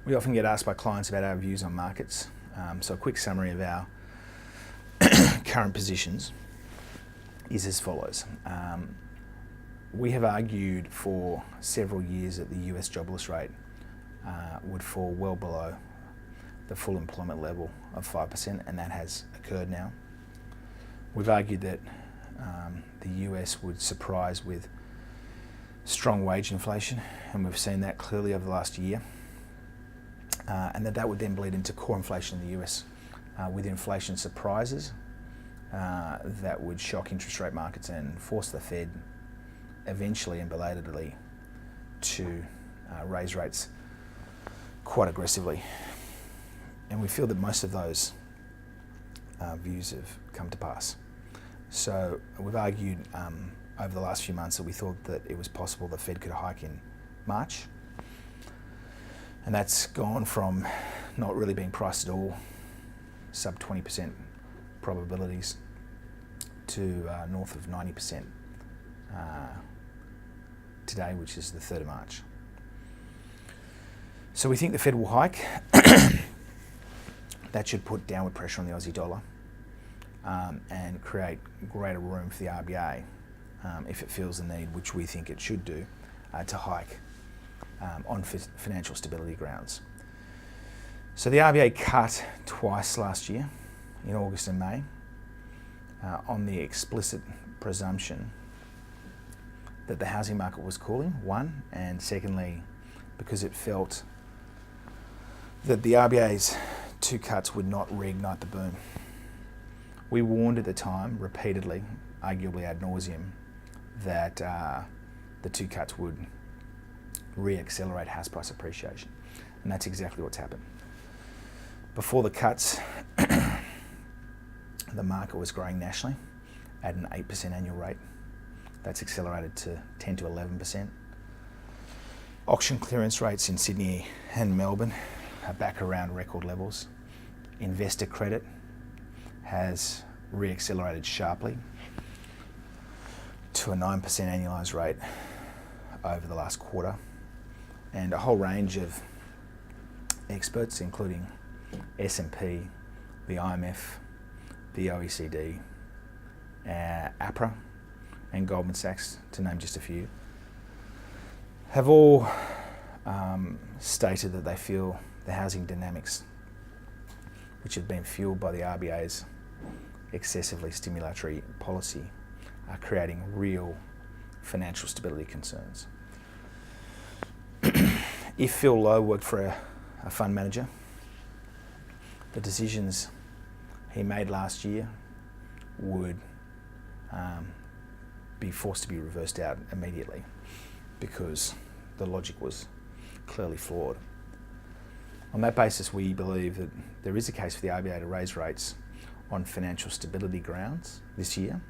We often get asked by clients about our views on markets. So a quick summary of our current positions is as follows. We have argued for several years that the US jobless rate would fall well below the full employment level of 5%, and that has occurred now. We've argued that the US would surprise with strong wage inflation, and we've seen that clearly over the last year, and that would then bleed into core inflation in the US with inflation surprises that would shock interest rate markets and force the Fed eventually and belatedly to raise rates quite aggressively. And we feel that most of those views have come to pass. So we've argued over the last few months that we thought that it was possible the Fed could hike in March. And that's gone from not really being priced at all, sub 20% probabilities, to north of 90% today, which is the 3rd of March. So we think the Fed will hike. That should put downward pressure on the Aussie dollar and create greater room for the RBA, if it feels the need, which we think it should do, to hike on financial stability grounds. So the RBA cut twice last year, in August and May, on the explicit presumption that the housing market was cooling, one, and secondly, because it felt that the RBA's 2 cuts would not reignite the boom. We warned at the time, repeatedly, arguably ad nauseum, that the 2 cuts would re-accelerate house price appreciation, and that's exactly what's happened. Before the cuts, the market was growing nationally at an 8% annual rate. That's accelerated to 10 to 11%. Auction clearance rates in Sydney and Melbourne are back around record levels. Investor credit has re-accelerated sharply to a 9% annualised rate over the last quarter. And a whole range of experts, including S&P, the IMF, the OECD, APRA, and Goldman Sachs, to name just a few, have all stated that they feel the housing dynamics, which have been fueled by the RBA's excessively stimulatory policy, are creating real financial stability concerns. If Phil Lowe worked for a fund manager, the decisions he made last year would be forced to be reversed out immediately, because the logic was clearly flawed. On that basis, we believe that there is a case for the RBA to raise rates on financial stability grounds this year.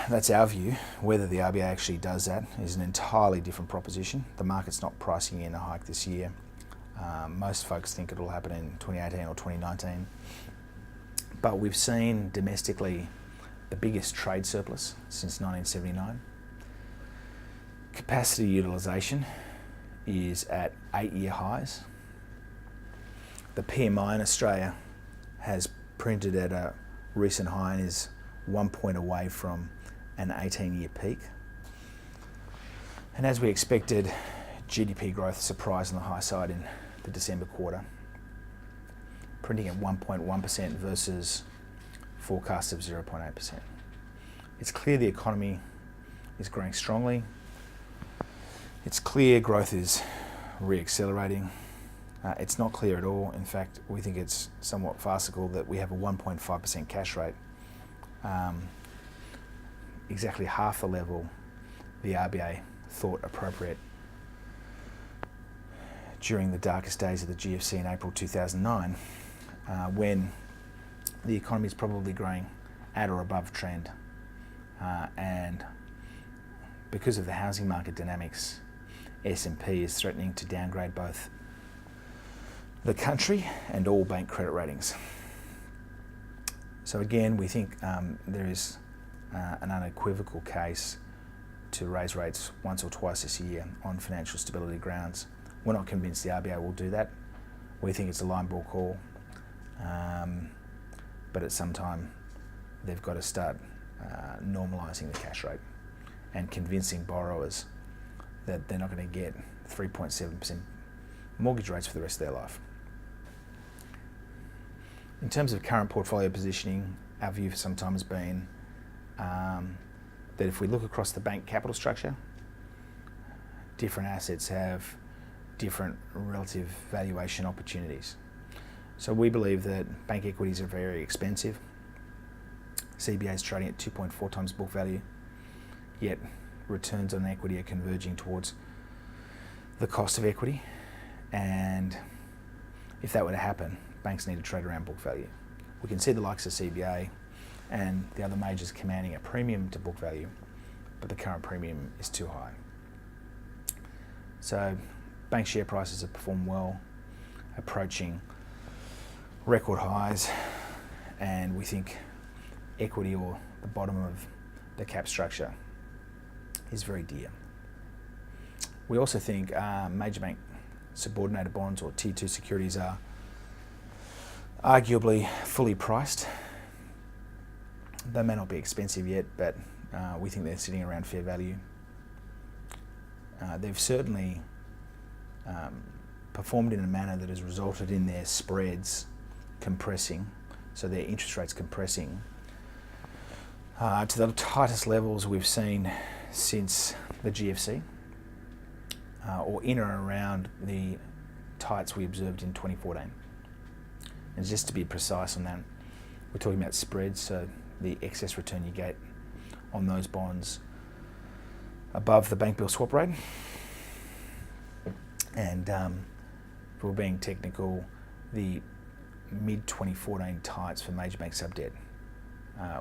That's our view. Whether the RBA actually does that is an entirely different proposition. The market's not pricing in a hike this year. Most folks think it'll happen in 2018 or 2019. But we've seen domestically the biggest trade surplus since 1979. Capacity utilisation is at 8-year highs. The PMI in Australia has printed at a recent high and is 1 point away from an 18-year peak. And as we expected, GDP growth surprised on the high side in the December quarter, printing at 1.1% versus forecasts of 0.8%. It's clear the economy is growing strongly. It's clear growth is re-accelerating. It's not clear at all. In fact, we think it's somewhat farcical that we have a 1.5% cash rate, exactly half the level the RBA thought appropriate during the darkest days of the GFC in April 2009, when the economy is probably growing at or above trend. And because of the housing market dynamics, S&P is threatening to downgrade both the country and all bank credit ratings. So again, we think there is an unequivocal case to raise rates once or twice this year on financial stability grounds, We're not convinced the RBA will do that. We think it's a line ball call, but at some time they've got to start normalising the cash rate and convincing borrowers that they're not going to get 3.7% mortgage rates for the rest of their life. In terms of current portfolio positioning, our view for some time has been that if we look across the bank capital structure, different assets have different relative valuation opportunities. So we believe that bank equities are very expensive. CBA is trading at 2.4 times book value, yet returns on equity are converging towards the cost of equity. And if that were to happen, banks need to trade around book value. We can see the likes of CBA and the other majors commanding a premium to book value, but the current premium is too high. So bank share prices have performed well, approaching record highs, and we think equity, or the bottom of the cap structure, is very dear. We also think major bank subordinated bonds, or Tier 2 securities, are arguably fully priced. They may not be expensive yet, but we think they're sitting around fair value. They've certainly performed in a manner that has resulted in their spreads compressing, so their interest rates compressing to the tightest levels we've seen since the GFC, or in or around the tights we observed in 2014. And just to be precise on that, we're talking about spreads, so the excess return you get on those bonds above the bank bill swap rate. And if we're being technical, the mid-2014 tights for major bank sub-debt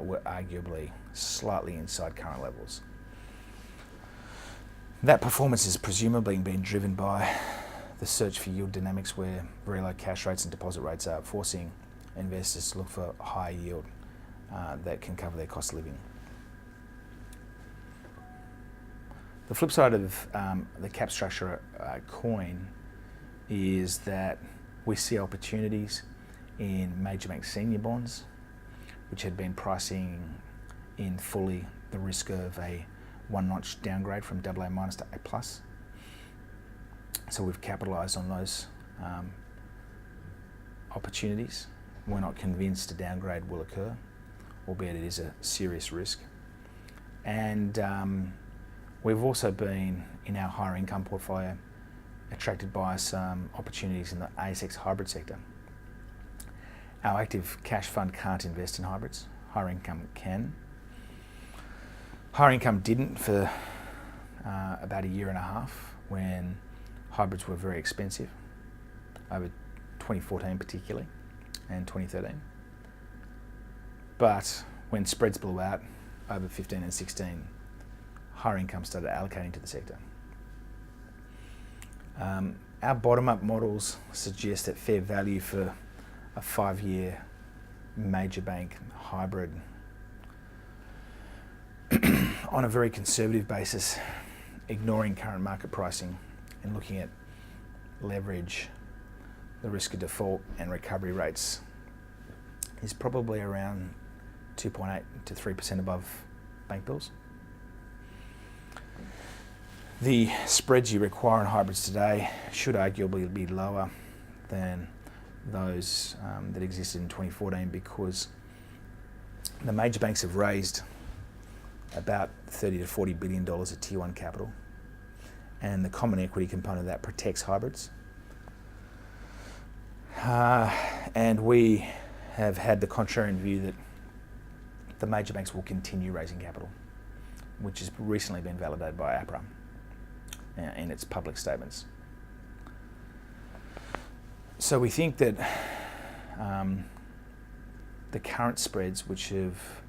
were arguably slightly inside current levels. That performance is presumably being driven by the search for yield dynamics, where very low cash rates and deposit rates are forcing investors to look for high yield that can cover their cost of living. The flip side of the cap structure coin is that we see opportunities in major bank senior bonds, which had been pricing in fully the risk of a one-notch downgrade from AA- to A+. So we've capitalised on those opportunities. We're not convinced a downgrade will occur, albeit it is a serious risk. And we've also been, in our higher income portfolio, attracted by some opportunities in the ASX hybrid sector. Our active cash fund can't invest in hybrids. Higher income can. Higher income didn't for about a year and a half, when hybrids were very expensive, over 2014 particularly, and 2013. But when spreads blew out over 15 and 16, higher income started allocating to the sector. Our bottom-up models suggest that fair value for a 5-year major bank hybrid on a very conservative basis, ignoring current market pricing and looking at leverage, the risk of default and recovery rates, is probably around 2.8 to 3% above bank bills. The spreads you require on hybrids today should arguably be lower than those that existed in 2014, because the major banks have raised about $30 to $40 billion of Tier 1 capital, and the common equity component of that protects hybrids. And we have had the contrarian view that the major banks will continue raising capital, which has recently been validated by APRA in its public statements. So we think that the current spreads, which have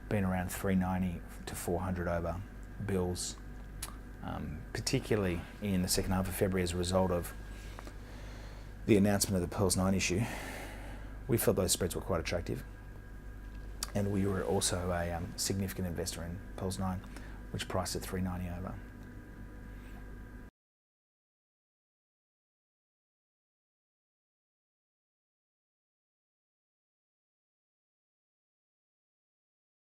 been around 390 to 400 over bills, particularly in the second half of February as a result of the announcement of the Pearls 9 issue, we felt those spreads were quite attractive. And we were also a significant investor in Pearls 9, which priced at 390 over.